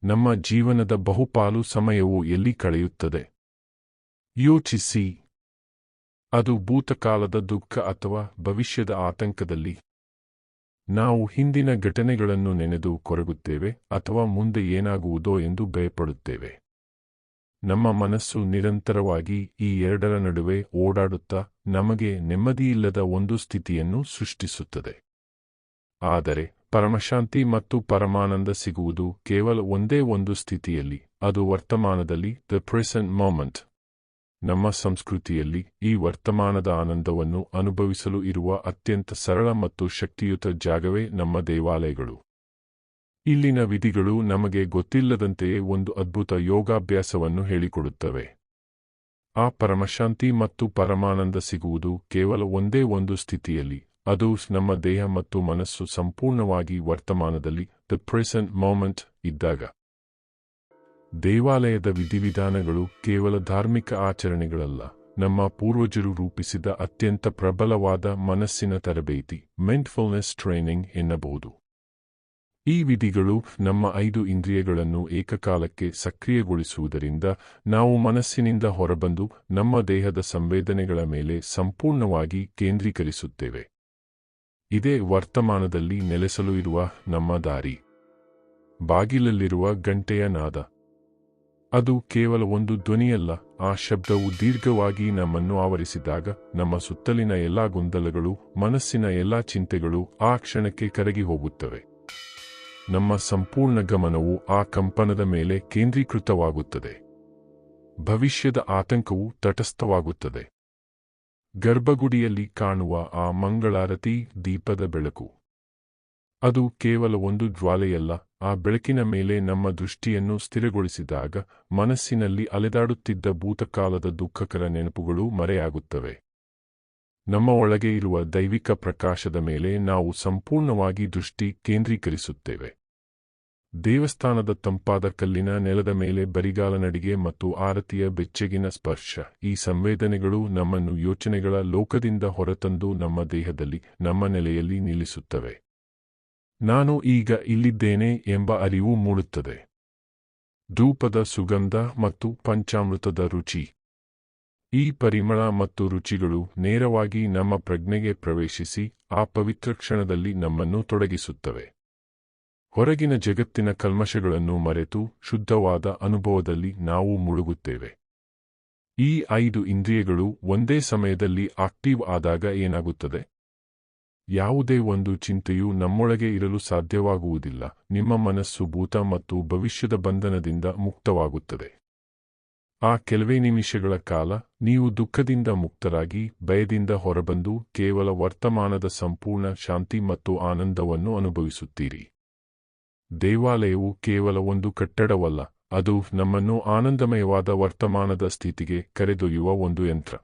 ನಮ್ಮ ಜೀವನದ ಬಹುಪಾಲು ಸಮಯವು ಎಲ್ಲಿ ಕಳೆಯುತ್ತದೆ? ಯೋಚಿಸಿ. ಅದು ಭೂತಕಾಲದ ದುಃಖ ಅಥವಾ ಭವಿಷ್ಯದ ಆತಂಕದಲ್ಲಿ? ನಾವು ಹಿಂದಿನ ಘಟನೆಗಳನ್ನು ನೆನೆದು ಕೊರಗುತ್ತೇವೆ ಅಥವಾ ಮುಂದೆ ಏನಾಗುವುದೋ ಎಂದು ಭಯಪಡುತ್ತೇವೆ. ನಮ್ಮ ಮನಸ್ಸು ನಿರಂತರವಾಗಿ ಈ ಎರಡರ ನಡುವೆ ಓಡಾಡುತ್ತಾ ನಮಗೆ ನೆಮ್ಮದಿಯಿಲ್ಲದ ಒಂದು ಸ್ಥಿತಿಯನ್ನು ಸೃಷ್ಟಿಸುತ್ತದೆ. ಆದರೆ ಪರಮಶಾಂತಿ ಮತ್ತು ಪರಮಾನಂದ ಸಿಗುವುದು ಕೇವಲ ಒಂದೇ ಒಂದು ಸ್ಥಿತಿಯಲ್ಲಿ, ಅದು ವರ್ತಮಾನದಲ್ಲಿ, ದ ಪ್ರೆಸೆಂಟ್ ಮೊಮೆಂಟ್. ನಮ್ಮ ಸಂಸ್ಕೃತಿಯಲ್ಲಿ ಈ ವರ್ತಮಾನದ ಆನಂದವನ್ನು ಅನುಭವಿಸಲು ಇರುವ ಅತ್ಯಂತ ಸರಳ ಮತ್ತು ಶಕ್ತಿಯುತ ಜಾಗವೇ ನಮ್ಮ ದೇವಾಲಯಗಳು. ಇಲ್ಲಿನ ವಿಧಿಗಳು ನಮಗೆ ಗೊತ್ತಿಲ್ಲದಂತೆಯೇ ಒಂದು ಅದ್ಭುತ ಯೋಗಾಭ್ಯಾಸವನ್ನು ಹೇಳಿಕೊಡುತ್ತವೆ. ಆ ಪರಮಶಾಂತಿ ಮತ್ತು ಪರಮಾನಂದ ಸಿಗುವುದು ಕೇವಲ ಒಂದೇ ಒಂದು ಸ್ಥಿತಿಯಲ್ಲಿ, ಅದು ನಮ್ಮ ದೇಹ ಮತ್ತು ಮನಸ್ಸು ಸಂಪೂರ್ಣವಾಗಿ ವರ್ತಮಾನದಲ್ಲಿ, ದ ಪ್ರೆಸೆಂಟ್ ಮೊಮೆಂಟ್ ಇದ್ದಾಗ. ದೇವಾಲಯದ ವಿಧಿವಿಧಾನಗಳು ಕೇವಲ ಧಾರ್ಮಿಕ ಆಚರಣೆಗಳಲ್ಲ, ನಮ್ಮ ಪೂರ್ವಜರು ರೂಪಿಸಿದ ಅತ್ಯಂತ ಪ್ರಬಲವಾದ ಮನಸ್ಸಿನ ತರಬೇತಿ, ಮೈಂಡ್ಫುಲ್ನೆಸ್ ಟ್ರೈನಿಂಗ್ ಎನ್ನಬಹುದು. ಈ ವಿಧಿಗಳು ನಮ್ಮ 5 ಇಂದ್ರಿಯಗಳನ್ನು ಏಕಕಾಲಕ್ಕೆ ಸಕ್ರಿಯಗೊಳಿಸುವುದರಿಂದ ನಾವು ಮನಸ್ಸಿನಿಂದ ಹೊರಬಂದು ನಮ್ಮ ದೇಹದ ಸಂವೇದನೆಗಳ ಮೇಲೆ ಸಂಪೂರ್ಣವಾಗಿ ಕೇಂದ್ರೀಕರಿಸುತ್ತೇವೆ. ಇದೇ ವರ್ತಮಾನದಲ್ಲಿ ನೆಲೆಸಲು ಇರುವ ನಮ್ಮ ದಾರಿ. ಬಾಗಿಲಲ್ಲಿರುವ ಗಂಟೆಯ ನಾದ. ಅದು ಕೇವಲ ಒಂದು ಧ್ವನಿಯಲ್ಲ, ಆ ಶಬ್ದವು ದೀರ್ಘವಾಗಿ ನಮ್ಮನ್ನು ಆವರಿಸಿದಾಗ ನಮ್ಮ ಸುತ್ತಲಿನ ಎಲ್ಲಾ ಗೊಂದಲಗಳು, ಮನಸ್ಸಿನ ಎಲ್ಲಾ ಚಿಂತೆಗಳು ಆ ಕ್ಷಣಕ್ಕೆ ಕರಗಿ ಹೋಗುತ್ತವೆ. ನಮ್ಮ ಸಂಪೂರ್ಣ ಗಮನವು ಆ ಕಂಪನದ ಮೇಲೆ ಕೇಂದ್ರೀಕೃತವಾಗುತ್ತದೆ. ಭವಿಷ್ಯದ ಆತಂಕವು ತಟಸ್ಥವಾಗುತ್ತದೆ. ಗರ್ಭಗುಡಿಯಲ್ಲಿ ಕಾಣುವ ಆ ಮಂಗಳಾರತಿ ದೀಪದ ಬೆಳಕು. ಅದು ಕೇವಲ ಒಂದು ಜ್ವಾಲೆಯಲ್ಲ, ಆ ಬೆಳಕಿನ ಮೇಲೆ ನಮ್ಮ ದೃಷ್ಟಿಯನ್ನು ಸ್ಥಿರಗೊಳಿಸಿದಾಗ ಮನಸ್ಸಿನಲ್ಲಿ ಅಲೆದಾಡುತ್ತಿದ್ದ ಭೂತಕಾಲದ ದುಃಖಕರ ನೆನಪುಗಳು ಮರೆಯಾಗುತ್ತವೆ. ನಮ್ಮ ಒಳಗೆ ಇರುವ ದೈವಿಕ ಪ್ರಕಾಶದ ಮೇಲೆ ನಾವು ಸಂಪೂರ್ಣವಾಗಿ ದೃಷ್ಟಿ ಕೇಂದ್ರೀಕರಿಸುತ್ತೇವೆ. ದೇವಸ್ಥಾನದ ತಂಪಾದ ಕಲ್ಲಿನ ನೆಲದ ಮೇಲೆ ಬರಿಗಾಲ ನಡಿಗೆ ಮತ್ತು ಆರತಿಯ ಬೆಚ್ಚಗಿನ ಸ್ಪರ್ಶ, ಈ ಸಂವೇದನೆಗಳು ನಮ್ಮನ್ನು ಯೋಚನೆಗಳ ಲೋಕದಿಂದ ಹೊರತಂದು ನಮ್ಮ ದೇಹದಲ್ಲಿ, ನಮ್ಮ ನೆಲೆಯಲ್ಲಿ ನಿಲ್ಲಿಸುತ್ತವೆ. ನಾನು ಈಗ ಇಲ್ಲಿದ್ದೇನೆ ಎಂಬ ಅರಿವು ಮೂಡುತ್ತದೆ. ಧೂಪದ ಸುಗಂಧ ಮತ್ತು ಪಂಚಾಮೃತದ ರುಚಿ. ಈ ಪರಿಮಳ ಮತ್ತು ರುಚಿಗಳು ನೇರವಾಗಿ ನಮ್ಮ ಪ್ರಜ್ಞೆಗೆ ಪ್ರವೇಶಿಸಿ ಆ ಪವಿತ್ರ ಕ್ಷಣದಲ್ಲಿ ನಮ್ಮನ್ನು ತೊಡಗಿಸುತ್ತವೆ. ಹೊರಗಿನ ಜಗತ್ತಿನ ಕಲ್ಮಶಗಳನ್ನು ಮರೆತು ಶುದ್ಧವಾದ ಅನುಭವದಲ್ಲಿ ನಾವು ಮುಳುಗುತ್ತೇವೆ. ಈ 5 ಇಂದ್ರಿಯಗಳು ಒಂದೇ ಸಮಯದಲ್ಲಿ ಆಕ್ಟಿವ್ ಆದಾಗ ಏನಾಗುತ್ತದೆ? ಯಾವುದೇ ಒಂದು ಚಿಂತೆಯೂ ನಮ್ಮೊಳಗೆ ಇರಲು ಸಾಧ್ಯವಾಗುವುದಿಲ್ಲ. ನಿಮ್ಮ ಮನಸ್ಸು ಭೂತ ಮತ್ತು ಭವಿಷ್ಯದ ಬಂಧನದಿಂದ ಮುಕ್ತವಾಗುತ್ತದೆ. ಆ ಕೆಲವೇ ನಿಮಿಷಗಳ ಕಾಲ ನೀವು ದುಃಖದಿಂದ ಮುಕ್ತರಾಗಿ, ಭಯದಿಂದ ಹೊರಬಂದು ಕೇವಲ ವರ್ತಮಾನದ ಸಂಪೂರ್ಣ ಶಾಂತಿ ಮತ್ತು ಆನಂದವನ್ನು ಅನುಭವಿಸುತ್ತೀರಿ. ದೇವಾಲಯವು ಕೇವಲ ಒಂದು ಕಟ್ಟಡವಲ್ಲ, ಅದು ನಮ್ಮನ್ನು ಆನಂದಮಯವಾದ ವರ್ತಮಾನದ ಸ್ಥಿತಿಗೆ ಕರೆದೊಯ್ಯುವ ಒಂದು ಯಂತ್ರ.